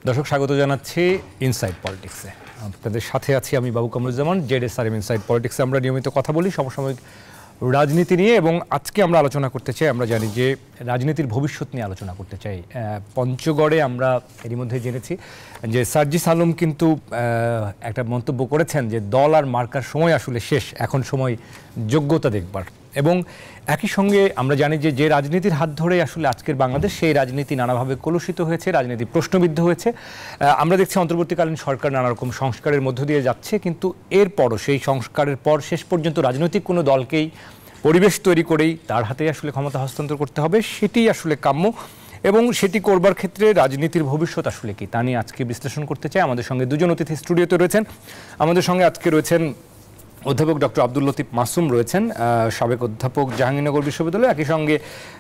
দর্শক স্বাগত জানাচ্ছি ইনসাইড পলিটিক্সে। আপনাদের সাথে আছি আমি বাবু কামরুজ্জামান। জেডএসআরএম ইনসাইড পলিটিক্সে আমরা নিয়মিত কথা বলি সমসাময়িক রাজনীতি নিয়ে, এবং আজকে আমরা আলোচনা করতে চাই, আমরা জানি যে রাজনীতির ভবিষ্যৎ নিয়ে আলোচনা করতে চাই। পঞ্চগড়ে আমরা এরই মধ্যে জেনেছি যে সার্জিস আলম কিন্তু একটা মন্তব্য করেছেন যে দল আর মার্কার সময় আসলে শেষ, এখন সময় যোগ্যতা দেখবার। এবং একই সঙ্গে আমরা জানি যে যে রাজনীতির হাত ধরে আসলে আজকের বাংলাদেশ, সেই রাজনীতি নানাভাবে কলুষিত হয়েছে, রাজনীতি প্রশ্নবিদ্ধ হয়েছে। আমরা দেখছি অন্তর্বর্তীকালীন সরকার নানা রকম সংস্কারের মধ্য দিয়ে যাচ্ছে, কিন্তু এরপরও সেই সংস্কারের পর শেষ পর্যন্ত রাজনৈতিক কোনো দলকেই পরিবেশ তৈরি করেই তার হাতে আসলে ক্ষমতা হস্তান্তর করতে হবে, সেটি আসলে কাম্য। এবং সেটি করবার ক্ষেত্রে রাজনীতির ভবিষ্যৎ আসলে কি তা নিয়ে আজকে বিশ্লেষণ করতে চাই। আমাদের সঙ্গে দুজন অতিথি স্টুডিওতে রয়েছেন। আমাদের সঙ্গে আজকে রয়েছেন অধ্যাপক ডক্টর আব্দুল লতিফ মাসুম, রয়েছেন সাবেক অধ্যাপক জাহাঙ্গীরনগর বিশ্ববিদ্যালয়, একই সঙ্গে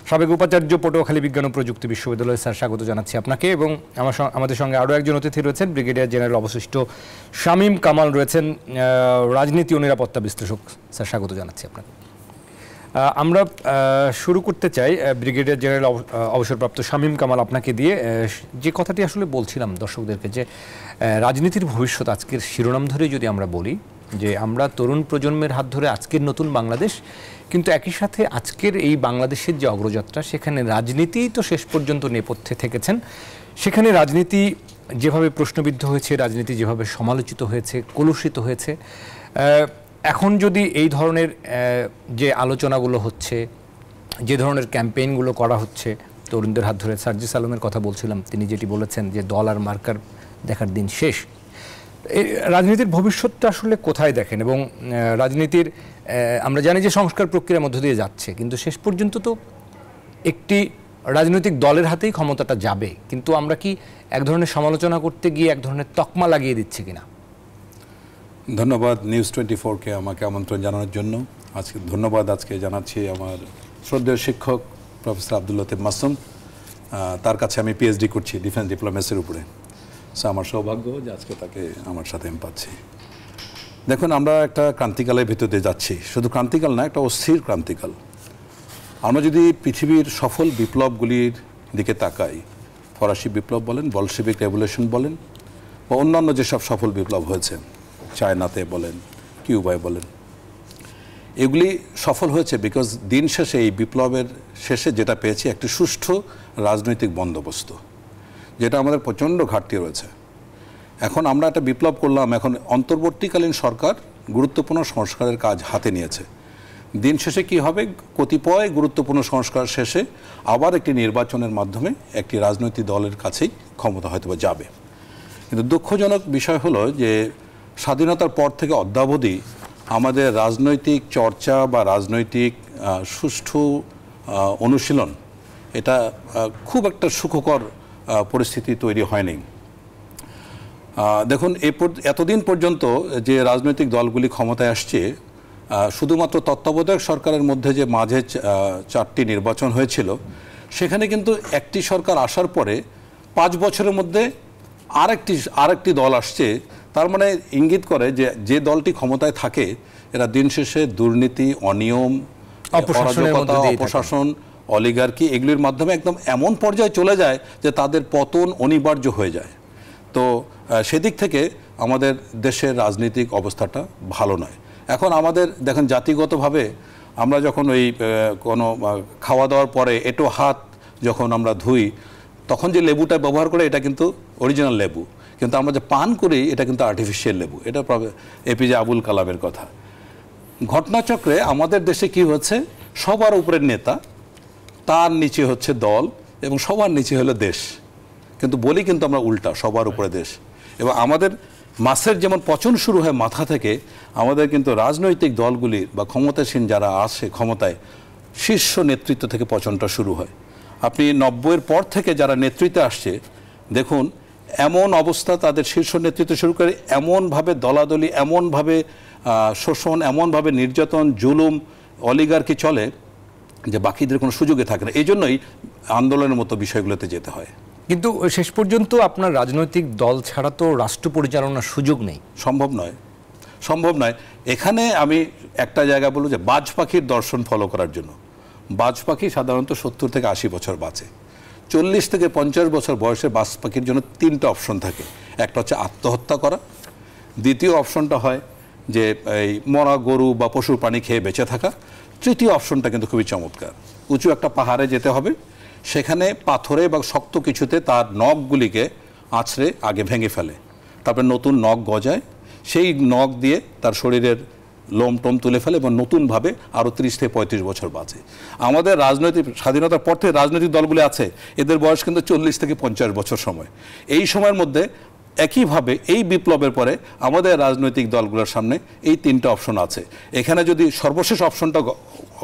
সাবেক উপাচার্য পটুয়াখালী বিজ্ঞান ও প্রযুক্তি বিশ্ববিদ্যালয়। স্যার, স্বাগত জানাচ্ছি আপনাকে। এবং আমাদের সঙ্গে আরও একজন অতিথি রয়েছেন, ব্রিগেডিয়ার জেনারেল অবশিষ্ট শামীম কামাল, রয়েছেন রাজনীতি ও নিরাপত্তা বিশ্লেষক। স্যার, স্বাগত জানাচ্ছি আপনাকে। আমরা শুরু করতে চাই ব্রিগেডিয়ার জেনারেল অবসরপ্রাপ্ত শামীম কামাল আপনাকে দিয়ে। যে কথাটি আসলে বলছিলাম দর্শকদেরকে, যে রাজনীতির ভবিষ্যৎ আজকের শিরোনাম ধরে যদি আমরা বলি যে আমরা তরুণ প্রজন্মের হাত ধরে আজকের নতুন বাংলাদেশ, কিন্তু একই সাথে আজকের এই বাংলাদেশের যে অগ্রযাত্রা, সেখানে রাজনীতিই তো শেষ পর্যন্ত নেপথ্যে থেকেছেন। সেখানে রাজনীতি যেভাবে প্রশ্নবিদ্ধ হয়েছে, রাজনীতি যেভাবে সমালোচিত হয়েছে, কলুষিত হয়েছে, এখন যদি এই ধরনের যে আলোচনাগুলো হচ্ছে, যে ধরনের ক্যাম্পেইনগুলো করা হচ্ছে তরুণদের হাত ধরে, সার্জিস আলমের কথা বলছিলাম, তিনি যেটি বলেছেন যে দল আর মার্কার দেখার দিন শেষ, এই রাজনীতির ভবিষ্যৎটা আসলে কোথায় দেখেন? এবং রাজনীতির আমরা জানি যে সংস্কার প্রক্রিয়ার মধ্য দিয়ে যাচ্ছে, কিন্তু শেষ পর্যন্ত তো একটি রাজনৈতিক দলের হাতেই ক্ষমতাটা যাবে, কিন্তু আমরা কি এক ধরনের সমালোচনা করতে গিয়ে এক ধরনের তকমা লাগিয়ে দিচ্ছি কিনা? ধন্যবাদ নিউজ 24-কে আমাকে আমন্ত্রণ জানানোর জন্য। ধন্যবাদ আজকে জানাচ্ছি আমার শ্রদ্ধেয় শিক্ষক প্রফেসর আব্দুল লতিফ মাসুম, তার কাছে আমি পিএইচডি করছি ডিফেন্স ডিপ্লোমেসির উপরে। সো আমার সৌভাগ্য যে আজকে তাকে আমার সাথে আমি পাচ্ছি। দেখুন, আমরা একটা ক্রান্তিকালের ভিতরে যাচ্ছি, শুধু ক্রান্তিকাল না, একটা অস্থির ক্রান্তিকাল। আমরা যদি পৃথিবীর সফল বিপ্লবগুলির দিকে তাকাই, ফরাসি বিপ্লব বলেন, বলশেভিক রেভলিউশন বলেন, বা অন্যান্য যেসব সফল বিপ্লব হয়েছে, চায়নাতে বলেন, কিউবায় বলেন, এগুলি সফল হয়েছে বিকজ দিন শেষে এই বিপ্লবের শেষে যেটা পেয়েছি একটি সুষ্ঠু রাজনৈতিক বন্দোবস্ত, যেটা আমাদের প্রচণ্ড ঘাটতি রয়েছে। এখন আমরা একটা বিপ্লব করলাম, এখন অন্তর্বর্তীকালীন সরকার গুরুত্বপূর্ণ সংস্কারের কাজ হাতে নিয়েছে। দিন শেষে কি হবে, কতিপয় গুরুত্বপূর্ণ সংস্কার শেষে আবার একটি নির্বাচনের মাধ্যমে একটি রাজনৈতিক দলের কাছেই ক্ষমতা হয়তো যাবে। কিন্তু দুঃখজনক বিষয় হলো যে স্বাধীনতার পর থেকে অদ্যাবধি আমাদের রাজনৈতিক চর্চা বা রাজনৈতিক সুষ্ঠু অনুশীলন, এটা খুব একটা সুখকর পরিস্থিতি তৈরি হয়নি। দেখুন, এতদিন পর্যন্ত যে রাজনৈতিক দলগুলি ক্ষমতায় আসছে, শুধুমাত্র তত্ত্বাবধায়ক সরকারের মধ্যে যে মাঝে 4টি নির্বাচন হয়েছিল, সেখানে কিন্তু একটি সরকার আসার পরে 5 বছরের মধ্যে আরেকটি দল আসছে। তার মানে ইঙ্গিত করে যে যে দলটি ক্ষমতায় থাকে এরা দিন শেষে দুর্নীতি, অনিয়ম, অরাজকতা, অপশাসন, অলিগার্কি, এগুলির মাধ্যমে একদম এমন পর্যায়ে চলে যায় যে তাদের পতন অনিবার্য হয়ে যায়। তো সেদিক থেকে আমাদের দেশের রাজনৈতিক অবস্থাটা ভালো নয়। এখন আমাদের দেখেন, জাতিগতভাবে আমরা যখন ওই কোনো খাওয়া দাওয়ার পরে এঁটো হাত যখন আমরা ধুই, তখন যে লেবুটা ব্যবহার করে এটা কিন্তু অরিজিনাল লেবু, কিন্তু আমরা যে পান করি এটা কিন্তু আর্টিফিশিয়াল লেবু। এটা এপিজে আবুল কালামের কথা। ঘটনাচক্রে আমাদের দেশে কি হচ্ছে, সবার উপরের নেতা, তার নিচে হচ্ছে দল, এবং সবার নিচে হলো দেশ। কিন্তু বলি কিন্তু আমরা উল্টা, সবার উপরে দেশ। এবং আমাদের মাছের যেমন পচন শুরু হয় মাথা থেকে, আমাদের কিন্তু রাজনৈতিক দলগুলির বা ক্ষমতাসীন যারা আসে ক্ষমতায়, শীর্ষ নেতৃত্ব থেকে পচনটা শুরু হয়। আপনি 90-এর পর থেকে যারা নেতৃত্বে আসছে, দেখুন এমন অবস্থা, তাদের শীর্ষ নেতৃত্ব শুরু করে এমনভাবে দলাদলি, এমনভাবে শোষণ, এমনভাবে নির্যাতন, জুলুম, অলিগার্কি চলে যে বাকিদের কোনো সুযোগে থাকে না। এই জন্যই আন্দোলনের মতো বিষয়গুলোতে যেতে হয়। কিন্তু শেষ পর্যন্ত আপনার রাজনৈতিক দল ছাড়া তো রাষ্ট্র পরিচালনার সুযোগ নেই, সম্ভব নয়। এখানে আমি একটা জায়গা বলবো যে বাজ পাখির দর্শন ফলো করার জন্য। বাজ পাখি সাধারণত 70 থেকে 80 বছর বাঁচে। 40 থেকে 50 বছর বয়সে বাজ পাখির জন্য 3টা অপশন থাকে। একটা হচ্ছে আত্মহত্যা করা, দ্বিতীয় অপশনটা হয় যে এই মরা গরু বা পশু প্রাণী খেয়ে বেঁচে থাকা, তৃতীয় অপশনটা কিন্তু খুবই চমৎকার। উঁচু একটা পাহাড়ে যেতে হবে, সেখানে পাথরে বা শক্ত কিছুতে তার নখগুলিকে আঁচড়ে আগে ভেঙে ফেলে, তারপরে নতুন নখ গজায়, সেই নখ দিয়ে তার শরীরের লোম টোম তুলে ফেলে এবং নতুনভাবে আরও 30 থেকে 35 বছর বাঁচে। আমাদের রাজনৈতিক স্বাধীনতার পর থেকে রাজনৈতিক দলগুলি আছে, এদের বয়স কিন্তু 40 থেকে 50 বছর সময়। এই সময়ের মধ্যে একইভাবে এই বিপ্লবের পরে আমাদের রাজনৈতিক দলগুলোর সামনে এই 3টা অপশন আছে। এখানে যদি সর্বশেষ অপশনটা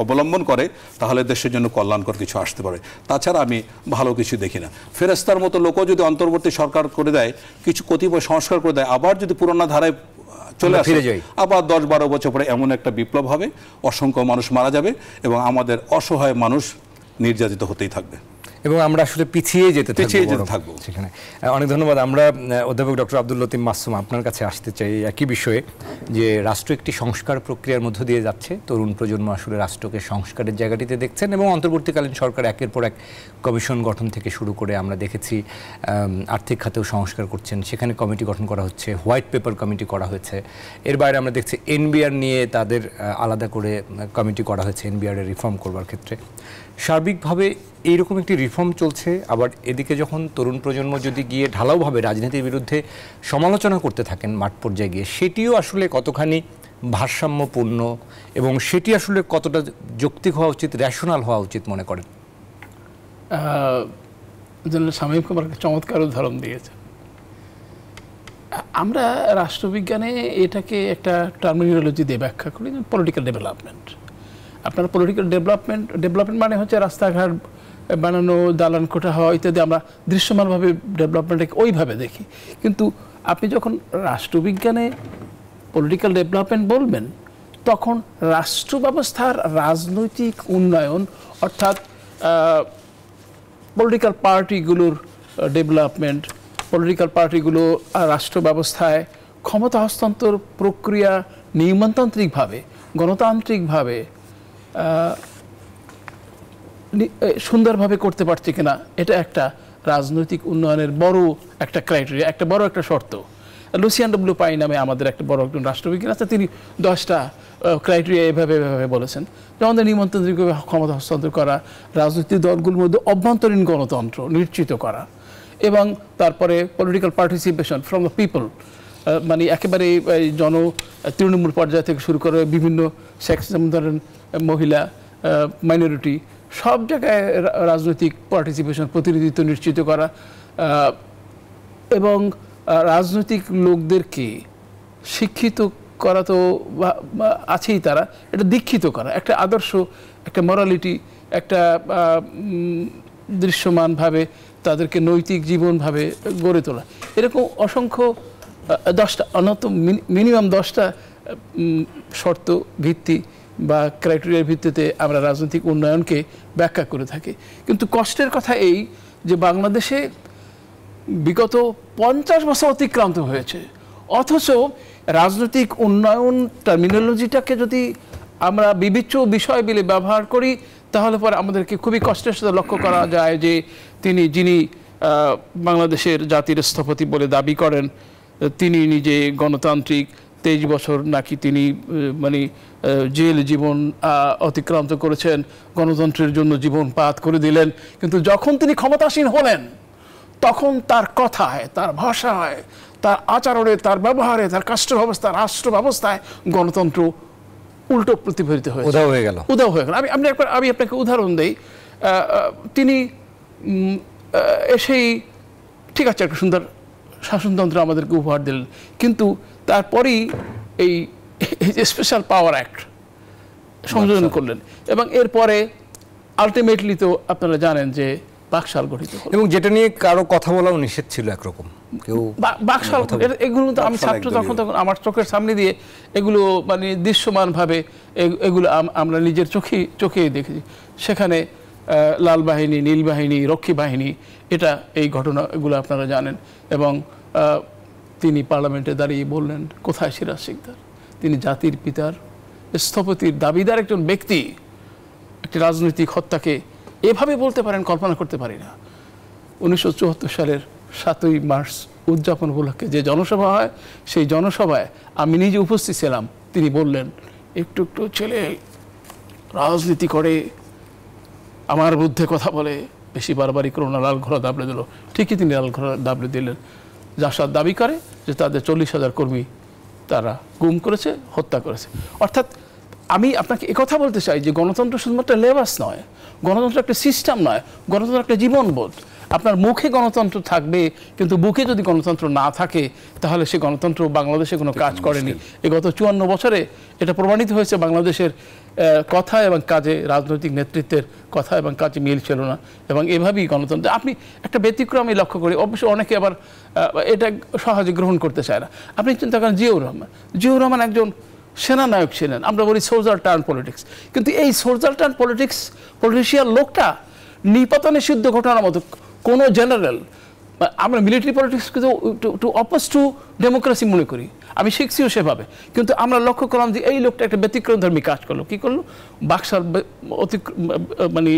অবলম্বন করে তাহলে দেশের জন্য কল্যাণকর কিছু আসতে পারে, তাছাড়া আমি ভালো কিছু দেখি না। ফেরেস্তার মতো লোকও যদি অন্তর্বর্তী সরকার করে দেয়, কিছু কতিপয় সংস্কার করে দেয়, আবার যদি পুরোনো ধারায় চলে আসে, আবার 10-12 বছর পরে এমন একটা বিপ্লব হবে, অসংখ্য মানুষ মারা যাবে এবং আমাদের অসহায় মানুষ নির্যাতিত হতেই থাকবে এবং আমরা আসলে পিছিয়ে যেতে থাকবো সেখানে। অনেক ধন্যবাদ। আমরা অধ্যাপক ডক্টর আব্দুল লতিফ মাসুম আপনার কাছে আসতে চাই একই বিষয়ে, যে রাষ্ট্র একটি সংস্কার প্রক্রিয়ার মধ্য দিয়ে যাচ্ছে, তরুণ প্রজন্ম আসলে রাষ্ট্রকে সংস্কারের জায়গাটিতে দেখছেন এবং অন্তর্বর্তীকালীন সরকার একের পর এক কমিশন গঠন থেকে শুরু করে আমরা দেখেছি আর্থিক খাতেও সংস্কার করছেন, সেখানে কমিটি গঠন করা হচ্ছে, হোয়াইট পেপার কমিটি করা হয়েছে। এর বাইরে আমরা দেখছি এনবিআর নিয়ে তাদের আলাদা করে কমিটি করা হয়েছে এনবিআর রিফর্ম করবার ক্ষেত্রে। সার্বিকভাবে এইরকম একটি রিফর্ম চলছে, আবার এদিকে যখন তরুণ প্রজন্ম যদি গিয়ে ঢালাওভাবে রাজনীতির বিরুদ্ধে সমালোচনা করতে থাকেন মাঠ পর্যায়ে গিয়ে, সেটিও আসলে কতখানি ভারসাম্যপূর্ণ এবং সেটি আসলে কতটা যৌক্তিক হওয়া উচিত, রেশনাল হওয়া উচিত মনে করেন? শামীম কুমার চমৎকার উদাহরণ দিয়েছে। আমরা রাষ্ট্রবিজ্ঞানে এটাকে একটা টার্মিনোলজি দিয়ে ব্যাখ্যা করি, পলিটিক্যাল ডেভেলপমেন্ট। আপনার পলিটিক্যাল ডেভেলপমেন্ট মানে হচ্ছে রাস্তাঘাট বানানো, দালান কোঠা হওয়া ইত্যাদি। আমরা দৃশ্যমানভাবে ডেভেলপমেন্টকে ওইভাবে দেখি, কিন্তু আপনি যখন রাষ্ট্রবিজ্ঞানে পলিটিক্যাল ডেভেলপমেন্ট বলবেন, তখন রাষ্ট্র ব্যবস্থার রাজনৈতিক উন্নয়ন, অর্থাৎ পলিটিক্যাল পার্টিগুলোর ডেভেলপমেন্ট, পলিটিক্যাল পার্টিগুলো রাষ্ট্র ব্যবস্থায় ক্ষমতা হস্তান্তর প্রক্রিয়া নিয়মতান্ত্রিকভাবে, গণতান্ত্রিকভাবে সুন্দরভাবে করতে পারছে কিনা, এটা একটা রাজনৈতিক উন্নয়নের বড় একটা ক্রাইটেরিয়া, একটা বড় একটা শর্ত। লুসিয়ান ডব্লিউ পাই নামে আমাদের একটা বড় একজন রাষ্ট্রবিজ্ঞানী আছে, তিনি 10টা ক্রাইটেরিয়া এভাবে বলেছেন। যেমন নিয়মতান্ত্রিকভাবে ক্ষমতা হস্তান্তর করা, রাজনৈতিক দলগুলোর মধ্যে অভ্যন্তরীণ গণতন্ত্র নিশ্চিত করা, এবং তারপরে political participation from the people, মানে একেবারে তৃণমূল পর্যায় থেকে শুরু করে বিভিন্ন সেক্স, যেমন ধরেন মহিলা, মাইনরিটি, সব জায়গায় রাজনৈতিক পার্টিসিপেশন, প্রতিনিধিত্ব নিশ্চিত করা, এবং রাজনৈতিক লোকদেরকে শিক্ষিত করা তো আছেই, তারা এটা দীক্ষিত করা, একটা আদর্শ, একটা মরালিটি, একটা দৃশ্যমানভাবে তাদেরকে নৈতিক জীবনভাবে গড়ে তোলা। এরকম অসংখ্য 10টা অনত মিনিমাম 10টা শর্ত ভিত্তি বা ক্রাইটেরিয়ার ভিত্তিতে আমরা রাজনৈতিক উন্নয়নকে ব্যাখ্যা করে থাকি। কিন্তু কষ্টের কথা এই যে বাংলাদেশে বিগত 50 বছর অতিক্রান্ত হয়েছে, অথচ রাজনৈতিক উন্নয়ন টার্মিনোলজিটাকে যদি আমরা বিবেচ্য বিষয় বলে ব্যবহার করি, তাহলে পরে আমাদেরকে খুবই কষ্টের সাথে লক্ষ্য করা যায় যে যিনি বাংলাদেশের জাতির স্থপতি বলে দাবি করেন, তিনি নিজে গণতান্ত্রিক 23 বছর নাকি তিনি মানে জেল জীবন অতিক্রান্ত করেছেন, গণতন্ত্রের জন্য জীবন পাত করে দিলেন। কিন্তু যখন তিনি ক্ষমতাসীন হলেন, তখন তার কথায়, তার ভাষায়, তার আচরণে, তার ব্যবহারে, তার রাষ্ট্র ব্যবস্থায় গণতন্ত্র উল্টো প্রতিফলিত হয়েছে, উধাও হয়ে গেল। আমি আপনাকে উদাহরণ দেই। তিনি এসেই ঠিক আছে একটা সুন্দর শাসনতন্ত্র আমাদেরকে উপহার দিলেন, কিন্তু তারপরেই এই স্পেশাল পাওয়ার অ্যাক্ট সংযোজন করলেন, এবং এরপরে আলটিমেটলি তো আপনারা জানেন যে বাকশাল গঠিত হলো, এবং যেটা নিয়ে কারো কথা বলাও নিষেধ ছিল একরকম। বাকশাল, এগুলো তো আমি ছাত্র তখন আমার চোখের সামনে দিয়ে এগুলো মানে দৃশ্যমানভাবে এগুলো আমরা নিজের চোখে দেখেছি। সেখানে লাল বাহিনী, নীল বাহিনী, রক্ষী বাহিনী, এটা এই ঘটনাগুলো আপনারা জানেন। এবং তিনি পার্লামেন্টে দাঁড়িয়ে বললেন, কোথায় সিরাজ শিকদার? তিনি জাতির পিতার স্থপতির দাবিদার একজন ব্যক্তি একটি রাজনৈতিক হত্যাকে এভাবে বলতে পারেন, কল্পনা করতে পারি না। 1974 সালের 7ই মার্চ উদযাপন উপলক্ষে যে জনসভা হয়, সেই জনসভায় আমি নিজে উপস্থিত ছিলাম। তিনি বললেন, একটু একটু ছেলে রাজনীতি করে, আমার বিরুদ্ধে কথা বলে, বেশি বারবারই করোনা, লাল ঘোড়া দাবড়ে দিল। ঠিকই তিনি লাল ঘোড়া দাবড়ে দিলেন। জাসাদ দাবি করে যে তাদের 40,000 কর্মী তারা গুম করেছে, হত্যা করেছে। অর্থাৎ আমি আপনাকে একথা বলতে চাই যে গণতন্ত্র শুধুমাত্র লেবাস নয়, গণতন্ত্র একটা সিস্টেম নয়, গণতন্ত্র একটা জীবনবোধ। আপনার মুখে গণতন্ত্র থাকবে, কিন্তু বুকে যদি গণতন্ত্র না থাকে তাহলে সে গণতন্ত্র বাংলাদেশে কোনো কাজ করেনি। এই গত 54 বছরে এটা প্রমাণিত হয়েছে, বাংলাদেশের কথা এবং কাজে, রাজনৈতিক নেতৃত্বের কথা এবং কাজে মিল ছিল না, এবং এভাবেই গণতন্ত্র। আপনি একটা ব্যতিক্রম আমি লক্ষ্য করি, অবশ্য অনেকে আবার এটা সহজে গ্রহণ করতে চায় না। আপনি চিন্তা করেন জিয়াউর রহমান। জিয়াউর রহমান একজন সেনানায়ক ছিলেন, আমরা বলি সোলজার টার্ন পলিটিক্স, কিন্তু এই সোলজার টার্ন পলিটিশিয়ান লোকটা নিপতনের সিদ্ধ ঘটনার মতো কোনো জেনারেল, আমরা মিলিটারি পলিটিক্সকে টু অপোজ টু ডেমোক্রেসি মনে করি, আমি শিখছিও সেভাবে, কিন্তু আমরা লক্ষ্য করলাম যে এই লোকটা একটা ব্যতিক্রমধর্মী কাজ করলো। কী করলো? বাক্সার মানে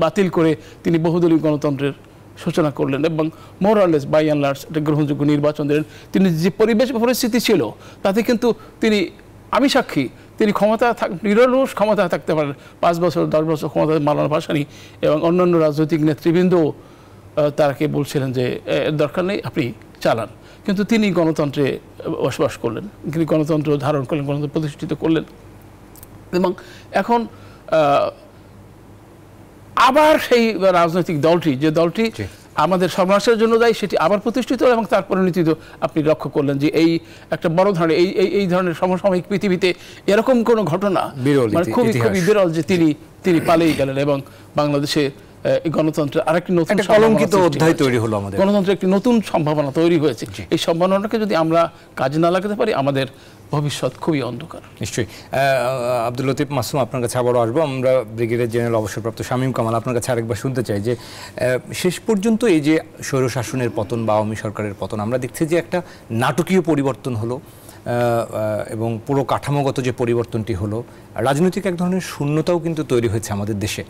বাতিল করে তিনি বহুদলীয় গণতন্ত্রের সূচনা করলেন এবং মোরালেস বাই অ্যান্ড লার্জ একটা গ্রহণযোগ্য নির্বাচন দিলেন। তিনি যে পরিবেশ পরিস্থিতি ছিল তাতে কিন্তু তিনি, আমি সাক্ষী, তিনি নিরলস ক্ষমতায় থাকতে পারেন 5 বছর 10 বছর ক্ষমতায় মাওলানা ভাসানী এবং অন্যান্য রাজনৈতিক নেতৃবৃন্দ তারাকে বলছিলেন যে দরকার নেই, আপনি চালান। কিন্তু তিনি গণতন্ত্রে বসবাস করলেন, তিনি গণতন্ত্র ধারণ করলেন, গণতন্ত্র প্রতিষ্ঠিত করলেন, এবং এখন আবার সেই রাজনৈতিক দলটি, যে দলটি আমাদের সর্বনাশের জন্য দায়ী, সেটি আবার প্রতিষ্ঠিত এবং তার পরিণতি তো আপনি লক্ষ্য করলেন যে এই একটা বড় ধরনের এই ধরনের সমসাময়িক পৃথিবীতে এরকম কোনো ঘটনা মানে খুবই খুবই বিরল যে তিনি পালিয়ে গেলেন এবং বাংলাদেশে গণতন্ত্রের আরেকটি নতুন কলঙ্কিত অধ্যায় তৈরি হলো, আমাদের গণতন্ত্রের একটি নতুন সম্ভাবনা তৈরি হয়েছে। এই সম্ভাবনাটাকে যদি আমরা কাজে না লাগাতে পারি আমাদের ভবিষ্যৎ খুবই অন্ধকার। নিশ্চয়ই। আব্দুল লতিফ মাসুম, আপনার কাছে আবারও আসবো। আমরা ব্রিগেডিয়ার জেনারেল অবসরপ্রাপ্ত শামীম কামাল, আপনার কাছে আরেকবার শুনতে চাই যে শেষ পর্যন্ত এই যে স্বৈরশাসনের পতন বা আওয়ামী সরকারের পতন, আমরা দেখছি যে একটা নাটকীয় পরিবর্তন হলো এবং পুরো কাঠামোগত যে পরিবর্তনটি হলো, রাজনৈতিক এক ধরনের শূন্যতাও কিন্তু তৈরি হয়েছে আমাদের দেশে।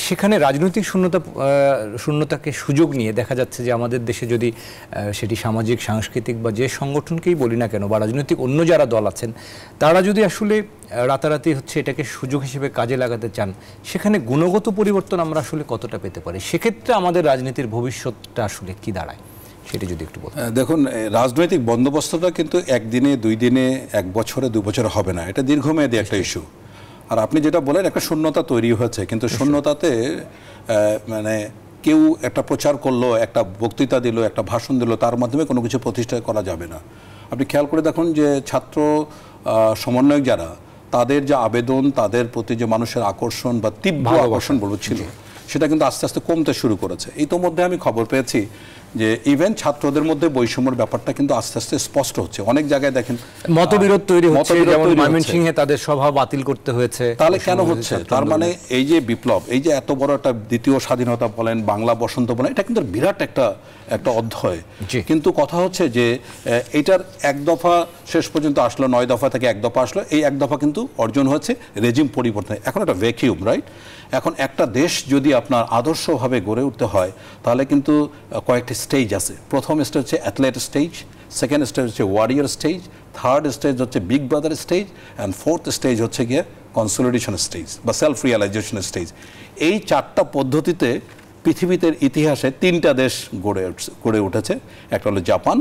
সেখানে রাজনৈতিক শূন্যতাকে সুযোগ নিয়ে দেখা যাচ্ছে যে আমাদের দেশে যদি সেটি সামাজিক, সাংস্কৃতিক বা যে সংগঠনকেই বলি না কেন, বা রাজনৈতিক অন্য যারা দল আছেন, তারা যদি আসলে রাতারাতি এটাকে সুযোগ হিসেবে কাজে লাগাতে চান, সেখানে গুণগত পরিবর্তন আমরা আসলে কতটা পেতে পারি? সেক্ষেত্রে আমাদের রাজনীতির ভবিষ্যৎটা আসলে কি দাঁড়ায়, সেটি যদি একটু বলেন। দেখুন, রাজনৈতিক বন্দোবস্তটা কিন্তু একদিনে, 2 দিনে, 1 বছরে, 2 বছরে হবে না, এটা দীর্ঘমেয়াদী একটা ইস্যু। আর আপনি যেটা বলেন, একটা শূন্যতা তৈরি হয়েছে, কিন্তু শূন্যতাতে মানে কেউ একটা প্রচার করলো, একটা বক্তৃতা দিল, একটা ভাষণ দিল, তার মাধ্যমে কোনো কিছু প্রতিষ্ঠা করা যাবে না। আপনি খেয়াল করে দেখুন যে ছাত্র সমন্বয়ক যারা, তাদের যে আবেদন, তাদের প্রতি যে মানুষের আকর্ষণ বা তীব্র আকর্ষণ বলবো ছিল, সেটা কিন্তু আস্তে আস্তে কমতে শুরু করেছে। ইতোমধ্যে আমি খবর পেয়েছি যে ইভেন ছাত্রদের মধ্যে বৈষম্যের ব্যাপারটা কিন্তু আস্তে আস্তে স্পষ্ট হচ্ছে। অনেক জায়গায় দেখেন মতবিরোধ তৈরি হচ্ছে, যেমন ময়মনসিংহে তাদের সভা বাতিল করতে হয়েছে। তাহলে কেন হচ্ছে? তার মানে এই যে বিপ্লব, এই যে এত বড় একটা দ্বিতীয় স্বাধীনতা বলেন, বাংলা বসন্ত বলেন, এটা কিন্তু বিরাট একটা অধ্যায়। কিন্তু কথা হচ্ছে যে এইটার 1 দফা শেষ পর্যন্ত আসলো, 9 দফা থেকে 1 দফা আসলো। এই 1 দফা কিন্তু অর্জন হচ্ছে রেজিম পরিবর্তন। এখন একটা ভ্যাকিউম, রাইট? এখন একটা দেশ যদি আপনার আদর্শভাবে গড়ে উঠতে হয়, তাহলে কিন্তু কয়েকটি স্টেজ আছে। প্রথম স্টেজ হচ্ছে অ্যাথলেট স্টেজ, সেকেন্ড স্টেজ হচ্ছে ওয়ারিয়ার স্টেজ, থার্ড স্টেজ হচ্ছে big brother stage, and fourth stage হচ্ছে গিয়ে কনসলিডেশন স্টেজ বা সেলফ রিয়ালাইজেশন স্টেজ। এই 4টা পদ্ধতিতে পৃথিবীতে ইতিহাসে 3টা দেশ গড়ে উঠেছে। একটা হলো জাপান,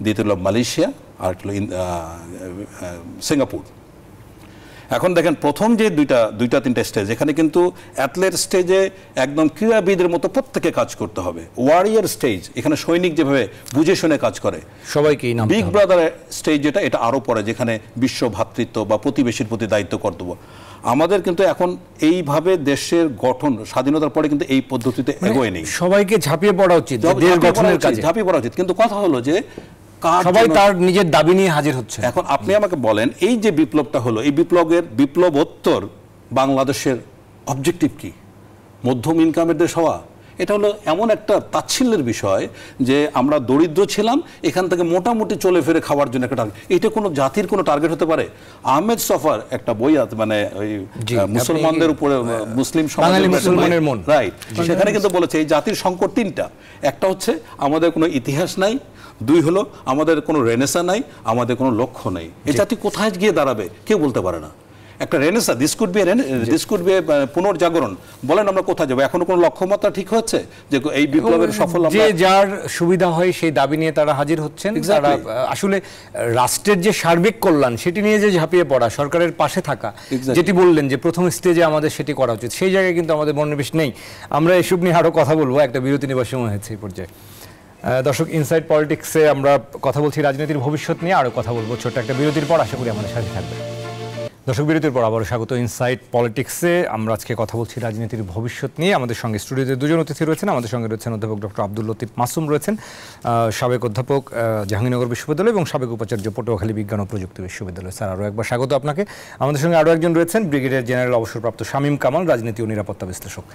দ্বিতীয় হলো মালয়েশিয়া, আর একটা হলো সিঙ্গাপুর। এখন দেখেন, প্রথম যে দুইটা 3টা স্টেজ, এখানে কিন্তু অ্যাথলেট স্টেজে একদম ক্রীড়াবিদের মতো প্রত্যেকে কাজ করতে হবে। ওয়ারিয়ার স্টেজ, এখানে সৈনিক যেভাবে বুঝে শুনে কাজ করে সবাইকেই। বিগ ব্রাদার স্টেজ যেটা, এটা আরও পরে, যেখানে বিশ্ব ভ্রাতৃত্ব বা প্রতিবেশীর প্রতি দায়িত্ব কর্তব্য। আমাদের কিন্তু এখন এইভাবে দেশের গঠন, স্বাধীনতার পরে কিন্তু এই পদ্ধতিতে এগোয় নেই। সবাইকে ঝাঁপিয়ে পড়া উচিত, ঝাঁপিয়ে পড়া উচিত, কিন্তু কথা হলো যে সবাই তার নিজের দাবি নিয়ে হাজির হচ্ছে। এখন আপনি আমাকে বলেন, এই যে বিপ্লবটা হলো, এই বিপ্লবোত্তর বাংলাদেশের অবজেক্টিভ কি? মধ্যম ইনকামের দেশ হওয়া? এটা হলো এমন একটা তাচ্ছিল্যের বিষয় যে আমরা দরিদ্র ছিলাম, এখান থেকে মোটামুটি চলে ফিরে খাওয়ার জন্য একটা টার্গেট। এটা কোনো জাতির কোনো টার্গেট হতে পারে? আহমেদ সফার একটা বই আছে, মানে ওই মুসলমানদের উপরে মুসলিম মুসলমানের মন, রাইট, সেখানে কিন্তু বলেছে এই জাতির সংকট তিনটা। একটা হচ্ছে আমাদের কোনো ইতিহাস নাই, দুই হলো আমাদের কোনো রেনেসা নাই, আমাদের কোনো লক্ষ্য নেই। এই জাতি কোথায় গিয়ে দাঁড়াবে কেউ বলতে পারে না। একটা রেনেসা, দিস কুড বি পুনর্জাগরণ, বলেন আমরা কোথায় যাবো? এখনো কোনো লক্ষ্যমাত্রা ঠিক হচ্ছে যে এই বিপ্লবের সফল? যে যার সুবিধা হয় সেই দাবি নিয়ে তারা হাজির হচ্ছেন। তারা আসলে রাষ্ট্রের যে সার্বিক কল্যাণ সেটি নিয়ে যে ঝাঁপিয়ে পড়া, সরকারের পাশে থাকা, যেটি বললেন যে প্রথম স্টেজে আমাদের সেটি করা উচিত, সেই জায়গায় কিন্তু আমাদের মনোনিবেশ নেই। আমরা এসব নিয়ে আরো কথা বলবো, একটা বিরতি নেবার সময় হয়েছে এই পর্যায়ে। দর্শক, ইনসাইড পলিটিক্সে আমরা কথা বলছি রাজনীতির ভবিষ্যৎ নিয়ে, আরো কথা বলবো ছোট্ট একটা বিরতির পর। আশা করি আমাদের সাথে থাকবে। দর্শক, বিরতির পর আবারও স্বাগত ইনসাইড পলিটিক্সে। আমরা আজকে কথা বলছি রাজনীতির ভবিষ্যৎ নিয়ে। আমাদের সঙ্গে স্টুডিওতে দুজন অতিথি রয়েছেন। আমাদের সঙ্গে রয়েছেন অধ্যাপক ডক্টর আব্দুল লতিফ মাসুম রয়েছেন, সাবেক অধ্যাপক জাহাঙ্গীরনগর বিশ্ববিদ্যালয় এবং সাবেক উপাচার্য পটুয়াখালী বিজ্ঞান ও প্রযুক্তি বিশ্ববিদ্যালয়। স্যার, আরও একবার স্বাগত আপনাকে। আমাদের সঙ্গে আরও একজন রয়েছেন, ব্রিগেডিয়ার জেনারেল অবসরপ্রাপ্ত শামীম কামাল, রাজনীতি ও নিরাপত্তা বিশ্লেষক।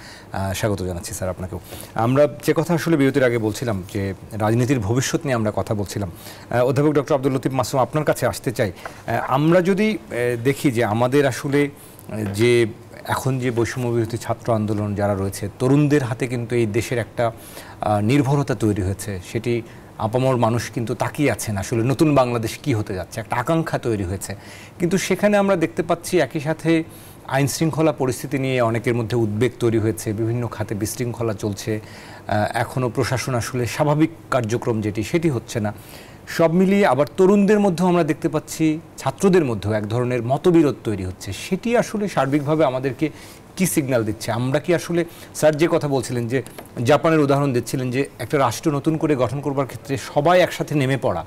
স্বাগত জানাচ্ছি স্যার আপনাকেও। আমরা যে কথা আসলে বিরতির আগে বলছিলাম যে রাজনীতির ভবিষ্যৎ নিয়ে আমরা কথা বলছিলাম। অধ্যাপক ডক্টর আব্দুল লতিফ মাসুম, আপনার কাছে আসতে চাই। আমরা যদি দেখি যে আমাদের আসলে যে এখন যে বৈষম্য বিরোধী ছাত্র আন্দোলন যারা রয়েছে, তরুণদের হাতে কিন্তু এই দেশের একটা নির্ভরতা তৈরি হয়েছে, সেটি আপামর মানুষ কিন্তু তাকিয়ে আছেন আসলে নতুন বাংলাদেশ কি হতে যাচ্ছে, একটা আকাঙ্ক্ষা তৈরি হয়েছে। কিন্তু সেখানে আমরা দেখতে পাচ্ছি একই সাথে আইন শৃঙ্খলা পরিস্থিতি নিয়ে অনেকের মধ্যে উদ্বেগ তৈরি হয়েছে, বিভিন্ন খাতে বিশৃঙ্খলা চলছে, এখনও প্রশাসন আসলে স্বাভাবিক কার্যক্রম সেটি হচ্ছে না। সব মিলিয়ে আবার তরুণদের মধ্যেও আমরা দেখতে পাচ্ছি, ছাত্রদের মধ্যেও এক ধরনের মতবিরোধ তৈরি হচ্ছে। সেটি আসলে সার্বিকভাবে আমাদেরকে কি সিগন্যাল দিচ্ছে? আমরা কি আসলে, স্যার যে কথা বলছিলেন যে জাপানের উদাহরণ দিচ্ছিলেন যে একটা রাষ্ট্র নতুন করে গঠন করবার ক্ষেত্রে সবাই একসাথে নেমে পড়া,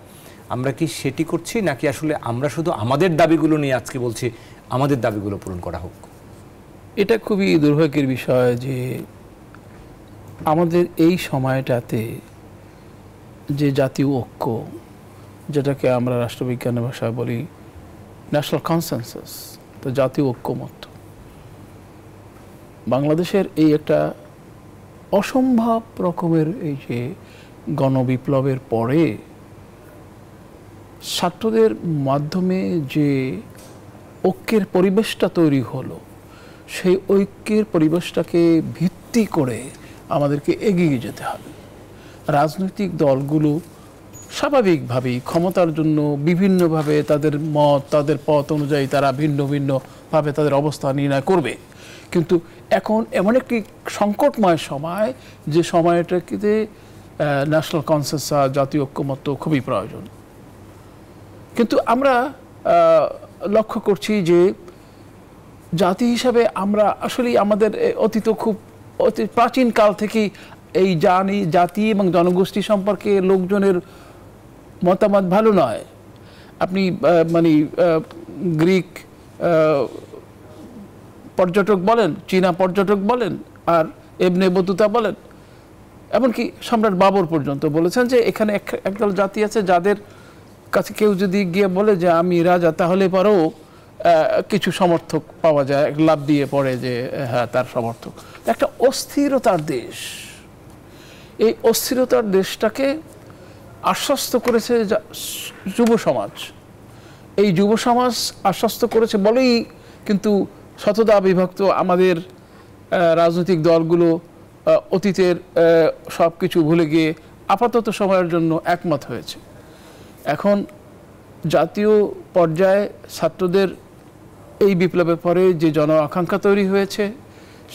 আমরা কি সেটি করছি, নাকি আসলে আমরা শুধু আমাদের দাবিগুলো নিয়ে আজকে বলছি আমাদের দাবিগুলো পূরণ করা হোক? এটা খুবই দুর্ভাগ্যের বিষয় যে আমাদের এই সময়টাতে যে জাতীয় ঐক্য, যেটাকে আমরা রাষ্ট্রবিজ্ঞানের ভাষায় বলি ন্যাশনাল কনসেনসাস, তো জাতীয় ঐক্যমত্য, বাংলাদেশের এই একটা অসম্ভব রকমের এই যে গণবিপ্লবের পরে ছাত্রদের মাধ্যমে যে ঐক্যের পরিবেশটা তৈরি হলো, সেই ঐক্যের পরিবেশটাকে ভিত্তি করে আমাদেরকে এগিয়ে যেতে হবে। রাজনৈতিক দলগুলো স্বাভাবিকভাবেই ক্ষমতার জন্য বিভিন্নভাবে তাদের মত, তাদের পথ অনুযায়ী তারা ভিন্ন ভিন্নভাবে তাদের অবস্থা নির্ণয় করবে। কিন্তু এখন এমন একটি সংকটময় সময়, যে সময়টাকে ন্যাশনাল কনসেনসাস, জাতীয় ঐক্যমত্য খুবই প্রয়োজন। কিন্তু আমরা লক্ষ্য করছি যে জাতি হিসাবে আমরা আসলে আমাদের অতীত খুব অতি প্রাচীন কাল থেকেই এই জাতি এবং জনগোষ্ঠী সম্পর্কে লোকজনের মতামত ভালো নয়। আপনি মানে গ্রিক পর্যটক বলেন, চীনা পর্যটক বলেন, আর এবনে বতুতা বলেন, এমনকি সম্রাট বাবর পর্যন্ত বলেছেন যে এখানে একদল জাতি আছে যাদের কাছে কেউ যদি গিয়ে বলে যে আমি রাজা, তাহলে পরেও কিছু সমর্থক পাওয়া যায়, লাভ দিয়ে পড়ে যে হ্যাঁ তার সমর্থক। একটা অস্থিরতার দেশ, এই অস্থিরতার দেশটাকে আশ্বস্ত করেছে যুব সমাজ। এই যুব সমাজ আশ্বস্ত করেছে বলেই কিন্তু শতদা বিভক্ত আমাদের রাজনৈতিক দলগুলো অতীতের সব কিছু ভুলে গিয়ে আপাতত সময়ের জন্য একমত হয়েছে। এখন জাতীয় পর্যায়ে ছাত্রদের এই বিপ্লবের পরে যে জন আকাঙ্ক্ষা তৈরি হয়েছে,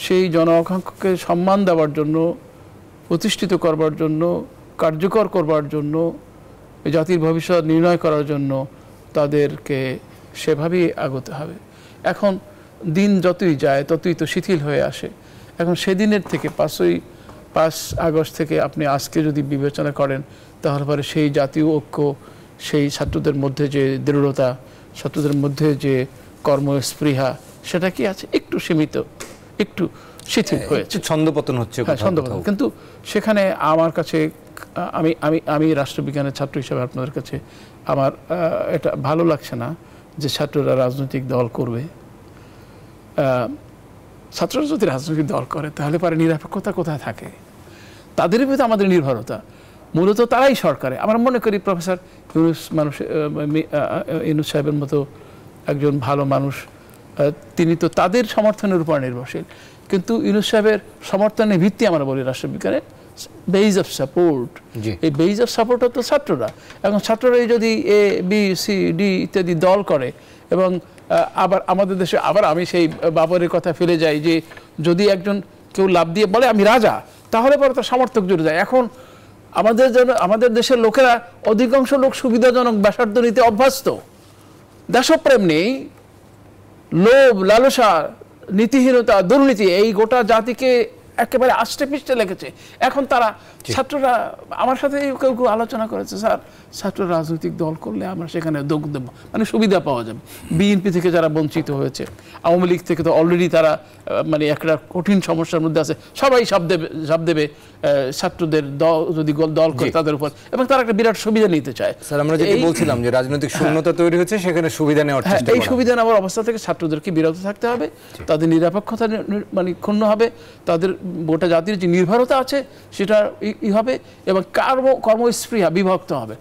সেই জন আকাঙ্ক্ষাকে সম্মান দেওয়ার জন্য, প্রতিষ্ঠিত করবার জন্য, কার্যকর করবার জন্য, জাতির ভবিষ্যৎ নির্ণয় করার জন্য তাদেরকে সেভাবেই আগতে হবে। এখন দিন যতই যায় ততই তো শিথিল হয়ে আসে। এখন সেদিনের থেকে 5 আগস্ট থেকে আপনি আজকে যদি বিবেচনা করেন, তাহলে পরে সেই জাতীয় ঐক্য, সেই ছাত্রদের মধ্যে যে দৃঢ়তা, ছাত্রদের মধ্যে যে কর্মস্পৃহা, সেটা কি আছে? একটু সীমিত, একটু শিথিল হয়েছে, ছন্দপতন হচ্ছে। ছন্দপতন। কিন্তু সেখানে আমার কাছে, আমি রাষ্ট্রবিজ্ঞানের ছাত্র হিসেবে আপনাদের কাছে আমার এটা ভালো লাগছে না যে ছাত্ররা রাজনৈতিক দল করবে। ছাত্ররা যদি রাজনৈতিক দল করে তাহলে পরে নিরপেক্ষতা কোথায় থাকে? তাদের প্রতি আমাদের নির্ভরতা, মূলত তারাই সরকারে। আমরা মনে করি প্রফেসর ইউনূস সাহেবের মতো একজন ভালো মানুষ, তিনি তো তাদের সমর্থনের উপর নির্ভরশীল। কিন্তু ইউনূস সাহেবের সমর্থনের ভিত্তি আমরা বলি রাষ্ট্রবিজ্ঞানে বেজ অফ সাপোর্ট। এই বেজ অফ সাপোর্ট তো ছাত্ররা। এখন ছাত্ররাই যদি এ বি সি ডি ইত্যাদি দল করে, এবং আবার আমাদের দেশে আবার আমি সেই বাবরের কথা ফিরে যাই যে যদি একজন কেউ লাভ দিয়ে বলে আমি রাজা, তাহলে পরে তার সমর্থক জুড়ে যায়। এখন আমাদের দেশের লোকেরা অধিকাংশ লোক সুবিধাজনক ব্যাসার্ধ নিতে অভ্যস্ত, দেশপ্রেম নেই, লোভ, লালসা, নীতিহীনতা, দুর্নীতি এই গোটা জাতিকে একেবারে আষ্টে পিষ্টে লেগেছে। এখন তারা ছাত্ররা আমার সাথে কেউ কেউ আলোচনা করেছে, স্যার ছাত্র রাজনৈতিক দল করলে আমরা সেখানে যোগ দেব, মানে সুবিধা পাওয়া যাবে। বিএনপি থেকে যারা বঞ্চিত হয়েছে, আওয়ামী লীগ থেকে তো অলরেডি তারা মানে একটা কঠিন সমস্যার মধ্যে আছে, সবাই সব দেবে ছাত্রদের যদি দল করে তাদের উপর, এবং তারা একটা বিরাট সুবিধা নিতে চায়। স্যার আমরা যেটা বলছিলাম যে রাজনৈতিক শূন্যতা তৈরি হচ্ছে, সেখানে সুবিধা নেওয়ার চেষ্টা করা। এই সুবিধা নেওয়ার অবস্থা থেকে ছাত্রদেরকে বিরত থাকতে হবে, তাদের নিরপেক্ষতা মানে ক্ষুণ্ণ হবে, তাদের গোটা জাতির যে নির্ভরতা আছে সেটা হবে, এবং কর্মস্পৃহা বিভক্ত হবে।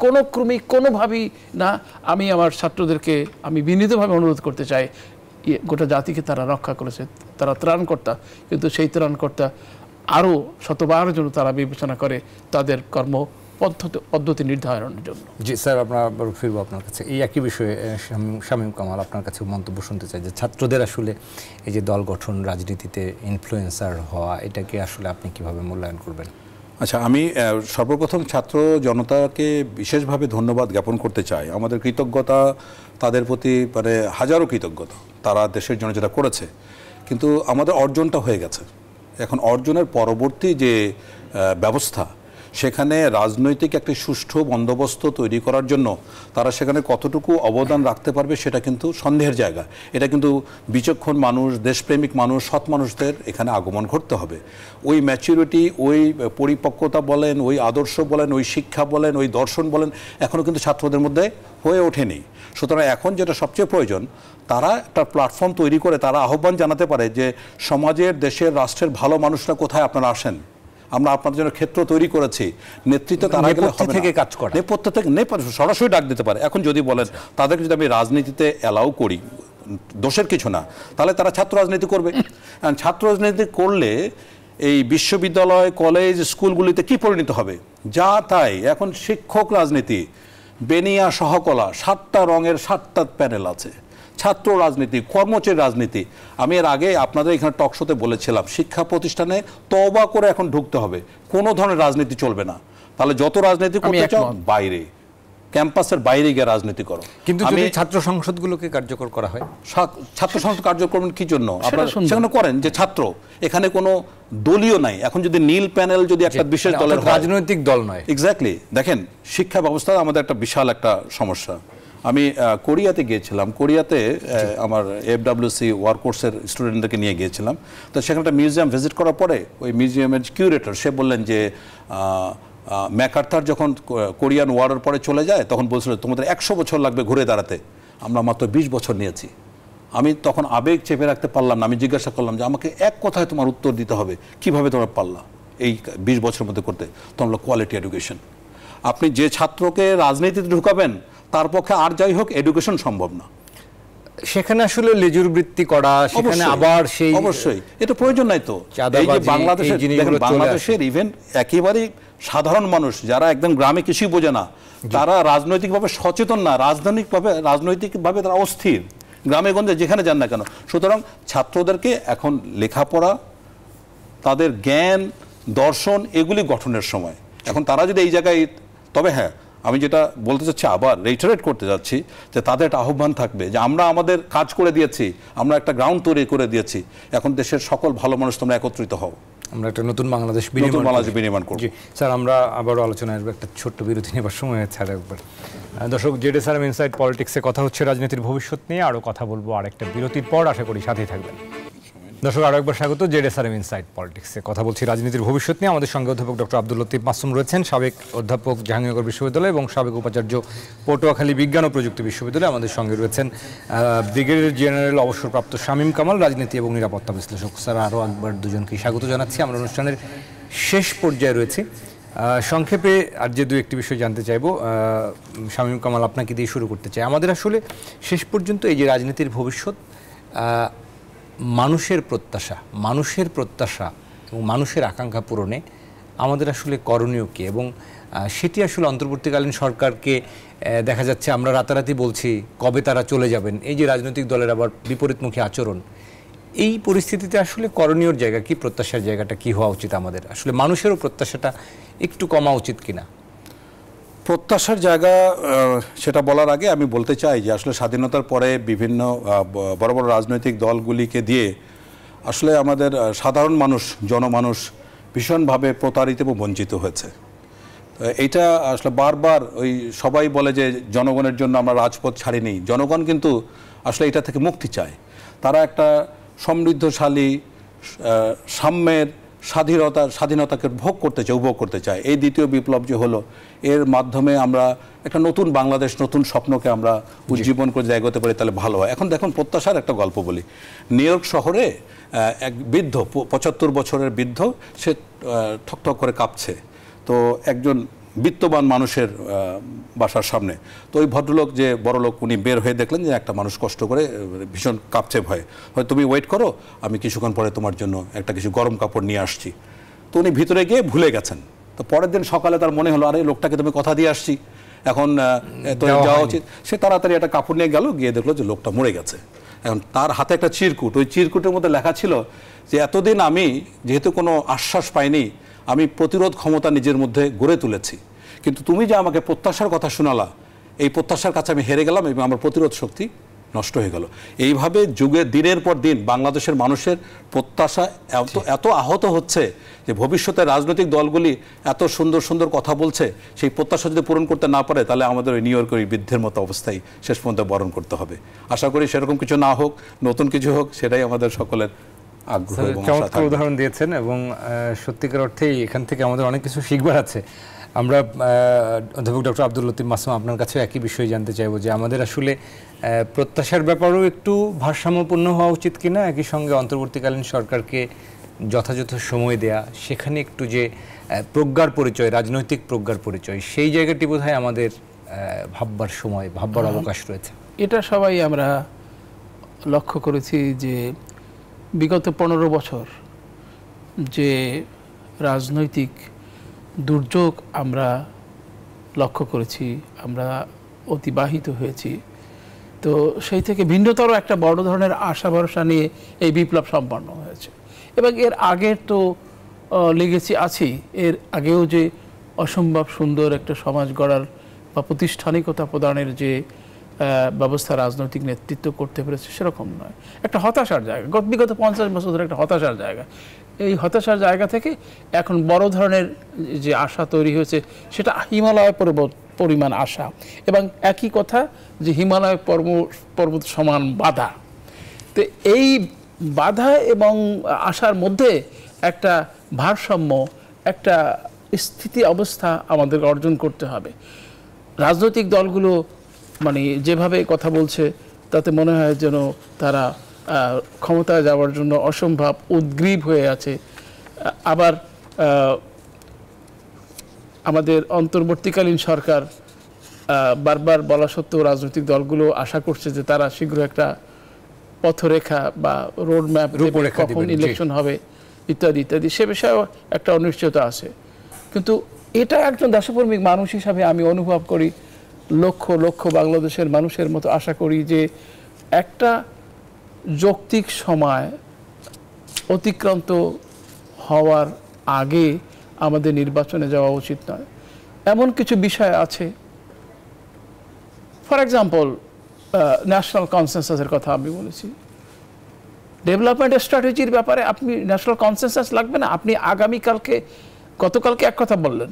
কোনো ক্রমিক কোনোভাবেই না। আমি আমার ছাত্রদেরকে আমি বিনীতভাবে অনুরোধ করতে চাই, গোটা জাতিকে তারা রক্ষা করেছে, তারা ত্রাণকর্তা, কিন্তু সেই ত্রাণকর্তা আরও শতবার জন্য তারা বিবেচনা করে তাদের পদ্ধতি নির্ধারণের জন্য। জি স্যার, আমরা আবার ফিরবো আপনার কাছে এই একই বিষয়ে। শামীম কামাল, আপনার কাছে মন্তব্য শুনতে চাই যে ছাত্রদের আসলে এই যে দল গঠন, রাজনীতিতে ইনফ্লুয়েন্সার হওয়া, এটাকে আসলে আপনি কিভাবে মূল্যায়ন করবেন? আচ্ছা, আমি সর্বপ্রথম ছাত্র জনতাকে বিশেষভাবে ধন্যবাদ জ্ঞাপন করতে চাই। আমাদের কৃতজ্ঞতা তাদের প্রতি, মানে হাজারো কৃতজ্ঞতা, তারা দেশের জন্য যেটা করেছে। কিন্তু আমাদের অর্জনটা হয়ে গেছে। এখন অর্জনের পরবর্তী যে ব্যবস্থা, সেখানে রাজনৈতিক একটি সুষ্ঠু বন্দোবস্ত তৈরি করার জন্য তারা সেখানে কতটুকু অবদান রাখতে পারবে সেটা কিন্তু সন্দেহের জায়গা। এটা কিন্তু বিচক্ষণ মানুষ, দেশপ্রেমিক মানুষ, সৎ মানুষদের এখানে আগমন ঘটতে হবে। ওই ম্যাচুরিটি, ওই পরিপক্কতা বলেন, ওই আদর্শ বলেন, ওই শিক্ষা বলেন, ওই দর্শন বলেন, এখনও কিন্তু ছাত্রদের মধ্যে হয়ে ওঠেনি। সুতরাং এখন যেটা সবচেয়ে প্রয়োজন, তারা একটা প্ল্যাটফর্ম তৈরি করে তারা আহ্বান জানাতে পারে যে সমাজের, দেশের, রাষ্ট্রের ভালো মানুষরা কোথায়, আপনারা আসেন, আমরা আপনাদের জন্য ক্ষেত্র তৈরি করেছি। নেতৃত্ব তারা থেকে কাজ করে, নেপথ্য থেকে সরাসরি ডাক দিতে পারে। এখন যদি বলেন তাদেরকে যদি আমি রাজনীতিতে অ্যালাউ করি, দোষের কিছু না, তাহলে তারা ছাত্র রাজনীতি করবে। ছাত্র রাজনীতি করলে এই বিশ্ববিদ্যালয়, কলেজ, স্কুলগুলিতে কি পরিণত হবে? যা তাই। এখন শিক্ষক রাজনীতি, বেনিয়া সহকলা, 7টা রঙের 7টা প্যানেল আছে। ছাত্র রাজনীতি, কর্মচারী রাজনীতি। আমি এর আগে আপনাদের এখানে টকশোতে বলেছিলাম, শিক্ষা প্রতিষ্ঠানে তওবা করে এখন ঢুকতে হবে, কোনো ধরনের রাজনীতি চলবে না। তাহলে যত রাজনীতি করতে চাও বাইরে, ক্যাম্পাসের বাইরে গিয়ে রাজনীতি করো। কিন্তু যদি ছাত্র সংসদগুলোকে কার্যকর করা হয়, ছাত্র সংসদ কার্যকর করবেন কি জন্য? আপনারা সেখানে করেন যে ছাত্র, এখানে কোনো দলীয় নাই। এখন যদি নীল প্যানেল যদি একটা বিশেষ দলের, রাজনৈতিক দল নয়। এক্স্যাক্টলি। দেখেন, শিক্ষা ব্যবস্থা আমাদের একটা বিশাল একটা সমস্যা। আমি কোরিয়াতে গিয়েছিলাম। কোরিয়াতে আমার FWC ওয়ার্ক কোর্সের স্টুডেন্টদেরকে নিয়ে গিয়েছিলাম। তো সেখানে একটা মিউজিয়াম ভিজিট করার পরে ওই মিউজিয়ামের কিউরেটর সে বললেন যে ম্যাকার্থার যখন কোরিয়ান ওয়ারের পরে চলে যায়, তখন বলছিল তোমাদের 100 বছর লাগবে ঘুরে দাঁড়াতে, আমরা মাত্র 20 বছর নিয়েছি। আমি তখন আবেগ চেপে রাখতে পারলাম না। আমি জিজ্ঞাসা করলাম যে আমাকে এক কথায় তোমার উত্তর দিতে হবে, কিভাবে তোমরা পারলা এই 20 বছরের মধ্যে করতে? তোমরা কোয়ালিটি এডুকেশন। আপনি যে ছাত্রকে রাজনীতিতে ঢুকাবেন, তার পক্ষে আর যাই হোক এডুকেশন সম্ভব না। সেখানে আসলে লেজুর বৃত্তি করা, সেখানে আবার সেই অবশ্যই এটা প্রয়োজন নাই। তো এই যে বাংলাদেশের ইভেন একেবারেই সাধারণ মানুষ যারা একদম গ্রামে কিছুই বোঝে না, তারা রাজনৈতিকভাবে সচেতন না, রাজনৈতিকভাবে তারা অস্থির, গ্রামে গঞ্জে যেখানে যান না কেন। সুতরাং ছাত্রদেরকে এখন লেখাপড়া, তাদের জ্ঞান, দর্শন এগুলি গঠনের সময়। এখন তারা যদি এই জায়গায়, তবে হ্যাঁ, আমি যেটা বলতে চাচ্ছি, আবার রেইটারেট করতে যাচ্ছি, যে তাদের একটা আহ্বান থাকবে যে আমরা আমাদের কাজ করে দিয়েছি, আমরা একটা গ্রাউন্ড তৈরি করে দিয়েছি, এখন দেশের সকল ভালো মানুষ তোমরা একত্রিত হও, আমরা একটা নতুন বাংলাদেশ বিনির্মাণ করব। স্যার, আমরা আবারও আলোচনায় আসবো, একটা ছোট্ট বিরতি নেবার সময় আছে আর একবার। দর্শক, জেডএসআরএম ইনসাইড পলিটিক্সে কথা হচ্ছে রাজনীতির ভবিষ্যৎ নিয়ে। আরও কথা বলবো আরেকটা বিরতির পর, আশা করি সাথেই থাকবেন। দর্শক, আরও একবার স্বাগত জেডএসআরএম ইনসাইড পলিটিক্সে। কথা বলছি রাজনীতির ভবিষ্যৎ নিয়ে। আমাদের সঙ্গে অধ্যাপক ডক্টর আব্দুল লতিফ মাসুম রয়েছেন, সাবেক অধ্যাপক জাহাঙ্গীরনগর বিশ্ববিদ্যালয় এবং সাবেক উপাচার্য পটুয়াখালী বিজ্ঞান ও প্রযুক্তি বিশ্ববিদ্যালয়। আমাদের সঙ্গে রয়েছেন ব্রিগেডিয়ার জেনারেল অবসরপ্রাপ্ত শামীম কামাল, রাজনীতি এবং নিরাপত্তা বিশ্লেষক। স্যার, আরও একবার দুজনকেই স্বাগত জানাচ্ছি। আমরা অনুষ্ঠানের শেষ পর্যায়ে রয়েছে। সংক্ষেপে আর যে দু একটি বিষয় জানতে চাইবো, শামীম কামাল আপনাকে দিয়ে শুরু করতে চাই। আমাদের আসলে শেষ পর্যন্ত এই যে রাজনীতির ভবিষ্যৎ, মানুষের প্রত্যাশা এবং মানুষের আকাঙ্ক্ষা পূরণে আমাদের আসলে করণীয় কী, এবং সেটি আসলে অন্তর্বর্তীকালীন সরকারকে দেখা যাচ্ছে আমরা রাতারাতি বলছি কবে তারা চলে যাবেন, এই যে রাজনৈতিক দলের আবার বিপরীতমুখী আচরণ, এই পরিস্থিতিতে আসলে করণীয় জায়গা কি, প্রত্যাশার জায়গাটা কি হওয়া উচিত? আমাদের আসলে মানুষেরও প্রত্যাশাটা একটু কমা উচিত কিনা? প্রত্যাশার জায়গা সেটা বলার আগে আমি বলতে চাই যে আসলে স্বাধীনতার পরে বিভিন্ন বড় বড় রাজনৈতিক দলগুলিকে দিয়ে আসলে আমাদের সাধারণ মানুষ, জনমানুষ ভীষণভাবে প্রতারিত এবং বঞ্চিত হয়েছে। এইটা আসলে বারবার ওই সবাই বলে যে জনগণের জন্য আমরা রাজপথ ছাড়িনি, জনগণ কিন্তু আসলে এটা থেকে মুক্তি চায়। তারা একটা সমৃদ্ধশালী সাম্যের স্বাধীনতাকে উপভোগ করতে চায়। এই দ্বিতীয় বিপ্লব যে হলো, এর মাধ্যমে আমরা একটা নতুন বাংলাদেশ, নতুন স্বপ্নকে আমরা উজ্জীবন করে এগোতে পারি, তাহলে ভালো হয়। এখন দেখুন, প্রত্যাশার একটা গল্প বলি। নিউ ইয়র্ক শহরে এক বৃদ্ধ, 75 বছরের বৃদ্ধ, সে ঠকঠক করে কাঁপছে। তো একজন বিত্তবান মানুষের বাসার সামনে, তো ওই ভদ্রলোক যে বড় লোক, উনি বের হয়ে দেখলেন যে একটা মানুষ কষ্ট করে ভীষণ কাঁপছে ভয়ে। হয় তুমি ওয়েট করো, আমি কিছুক্ষণ পরে তোমার জন্য একটা কিছু গরম কাপড় নিয়ে আসছি। তো উনি ভিতরে গিয়ে ভুলে গেছেন। তো পরের দিন সকালে তার মনে হলো, আরে লোকটাকে তুমি কথা দিয়ে আসছি, এখন তো যাওয়া উচিত। সে তাড়াতাড়ি একটা কাপড় নিয়ে গেল, গিয়ে দেখলো যে লোকটা মরে গেছে। এখন তার হাতে একটা চিরকুট, ওই চিরকুটের মধ্যে লেখা ছিল যে এতদিন আমি যেহেতু কোনো আশ্বাস পাইনি, আমি প্রতিরোধ ক্ষমতা নিজের মধ্যে গড়ে তুলেছি, কিন্তু তুমি যে আমাকে প্রত্যাশার কথা শোনালা, এই প্রত্যাশার কাছে আমি হেরে গেলাম এবং আমার প্রতিরোধ শক্তি নষ্ট হয়ে গেল। এইভাবে দিনের পর দিন বাংলাদেশের মানুষের প্রত্যাশা এত আহত হচ্ছে যে ভবিষ্যতে রাজনৈতিক দলগুলি এত সুন্দর সুন্দর কথা বলছে, সেই প্রত্যাশা যদি পূরণ করতে না পারে, তাহলে আমাদের ওই নিউ ইয়র্কের বৃদ্ধের মতো অবস্থায় শেষ পর্যন্ত বরণ করতে হবে। আশা করি সেরকম কিছু না হোক, নতুন কিছু হোক, সেটাই আমাদের সকলের আগ্রহ। চমৎকার উদাহরণ দিয়েছেন, এবং সত্যিকার অর্থেই এখান থেকে আমাদের অনেক কিছু শিখবার আছে। আমরা অধ্যাপক ডক্টর আব্দুল লতিফ মাসুম, আপনার কাছে একই বিষয় জানতে চাইবো যে আমাদের আসলে প্রত্যাশার ব্যাপারেও একটু ভারসাম্যপূর্ণ হওয়া উচিত কিনা, একই সঙ্গে অন্তর্বর্তীকালীন সরকারকে যথাযথ সময় দেয়া, সেখানে একটু যে প্রজ্ঞার পরিচয়, রাজনৈতিক প্রজ্ঞার পরিচয়, সেই জায়গাটি বোধহয় আমাদের ভাববার সময়, ভাববার অবকাশ রয়েছে। এটা সবাই আমরা লক্ষ্য করেছি যে বিগত 15 বছর যে রাজনৈতিক দুর্যোগ আমরা লক্ষ্য করেছি, আমরা অতিবাহিত হয়েছি, তো সেই থেকে ভিন্নতর একটা বড় ধরনের আশা ভরসা নিয়ে এই বিপ্লব সম্পন্ন হয়েছে। এবং এর আগের তো লেগেছি আছেই, এর আগেও যে অসম্ভব সুন্দর একটা সমাজ গড়ার বা প্রতিষ্ঠানিকতা প্রদানের যে ব্যবস্থা রাজনৈতিক নেতৃত্ব করতে পেরেছে, সেরকম নয়। একটা হতাশার জায়গা, বিগত 50 বছর ধরে একটা হতাশার জায়গা। এই হতাশার জায়গা থেকে এখন বড় ধরনের যে আশা তৈরি হয়েছে, সেটা হিমালয় পরিমাণ আশা, এবং একই কথা যে হিমালয় পর্বত সমান বাধা। তো এই বাধা এবং আশার মধ্যে একটা ভারসাম্য, একটা স্থিতি অবস্থা আমাদের অর্জন করতে হবে। রাজনৈতিক দলগুলো মানে যেভাবে কথা বলছে, তাতে মনে হয় যেন তারা ক্ষমতায় যাওয়ার জন্য অসম্ভব উদ্গ্রীব হয়ে আছে। আবার আমাদের অন্তর্বর্তীকালীন সরকার বারবার বলা সত্ত্বেও রাজনৈতিক দলগুলো আশা করছে যে তারা শীঘ্র একটা পথরেখা বা রোড ম্যাপ, কখন ইলেকশন হবে ইত্যাদি ইত্যাদি, সে বিষয়েও একটা অনিশ্চয়তা আছে। কিন্তু এটা একজন দেশপ্রেমিক মানুষ হিসাবে আমি অনুভব করি, লক্ষ লক্ষ বাংলাদেশের মানুষের মতো আশা করি যে একটা যৌক্তিক সময় অতিক্রান্ত হওয়ার আগে আমাদের নির্বাচনে যাওয়া উচিত নয়। এমন কিছু বিষয় আছে, ফর এক্সাম্পল ন্যাশনাল কনসেনসাসের কথা আমি বলেছি। ডেভেলপমেন্ট স্ট্র্যাটেজির ব্যাপারে আপনি ন্যাশনাল কনসেনসাস লাগবে না। আপনি গতকালকে এক কথা বললেন,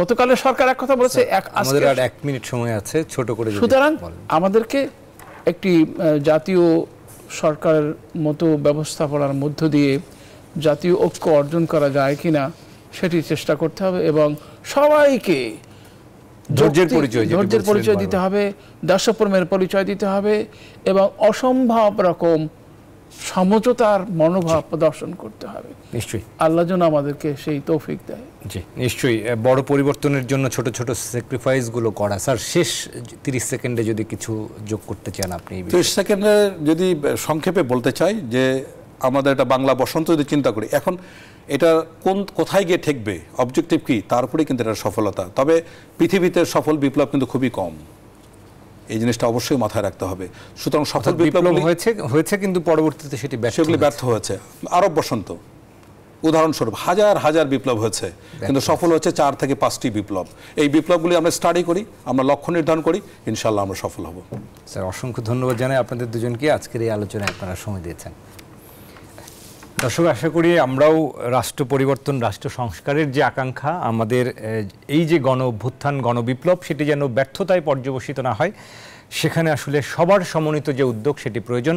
গতকালের সরকার এক কথা বলেছে, আমাদের আর 1 মিনিট সময় আছে, ছোট করে। সুতরাং আমাদেরকে একটি জাতীয় সরকারের মতো ব্যবস্থাপনার মধ্য দিয়ে জাতীয় ঐক্য অর্জন করা যায় কিনা সেটি চেষ্টা করতে হবে, এবং সবাইকে ধৈর্যের পরিচয় দিতে হবে, দেশপ্রেমের পরিচয় দিতে হবে, এবং অসম্ভব রকম সমঝোতার মনোভাব প্রদর্শন করতে হবে। নিশ্চয়ই আল্লাহ যেন আমাদেরকে সেই তৌফিক দেয়। জি নিশ্চয়ই। বড় পরিবর্তনের জন্য ছোট ছোট স্যাক্রিফাইসগুলো করা। স্যার, শেষ 30 সেকেন্ডে যদি কিছু যোগ করতে চান আপনি। 30 সেকেন্ডে যদি সংক্ষেপে বলতে চাই যে আমাদের এটা বাংলা বসন্ত যদি চিন্তা করি, এখন এটা কোথায় গিয়ে ঠেকবে, অবজেক্টিভ কি, তারপরে কিন্তু এটা সফলতা। তবে পৃথিবীতে সফল বিপ্লব কিন্তু খুবই কম, এই জিনিসটা অবশ্যই মাথায় রাখতে হবে। সুতরাং সফল বিপ্লব হয়েছে কিন্তু পরবর্তীতে সেগুলি ব্যর্থ হয়েছে। আরব বসন্ত উদাহরণস্বরূপ হাজার হাজার বিপ্লব হয়েছে, কিন্তু সফল হচ্ছে 4 থেকে 5টি বিপ্লব। এই বিপ্লবগুলি আমরা স্টাডি করি, আমরা লক্ষ্য নির্ধারণ করি, ইনশাআল্লাহ আমরা সফল হব। স্যার, অসংখ্য ধন্যবাদ জানাই আপনাদের দুজনকে, আজকের এই আলোচনায় আপনারা সময় দিয়েছেন। দর্শক, আশা করি আমরাও রাষ্ট্র পরিবর্তন, রাষ্ট্র সংস্কারের যে আকাঙ্ক্ষা, আমাদের এই যে গণ অভ্যুত্থান, গণবিপ্লব, সেটি যেন ব্যর্থতায় পর্যবসিত না হয়, সেখানে আসলে সবার সমন্বিত যে উদ্যোগ সেটি প্রয়োজন।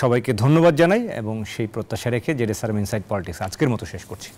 সবাইকে ধন্যবাদ জানাই এবং সেই প্রত্যাশা রেখে জেডএসআরএম ইনসাইড পলিটিক্স আজকের মতো শেষ করছি।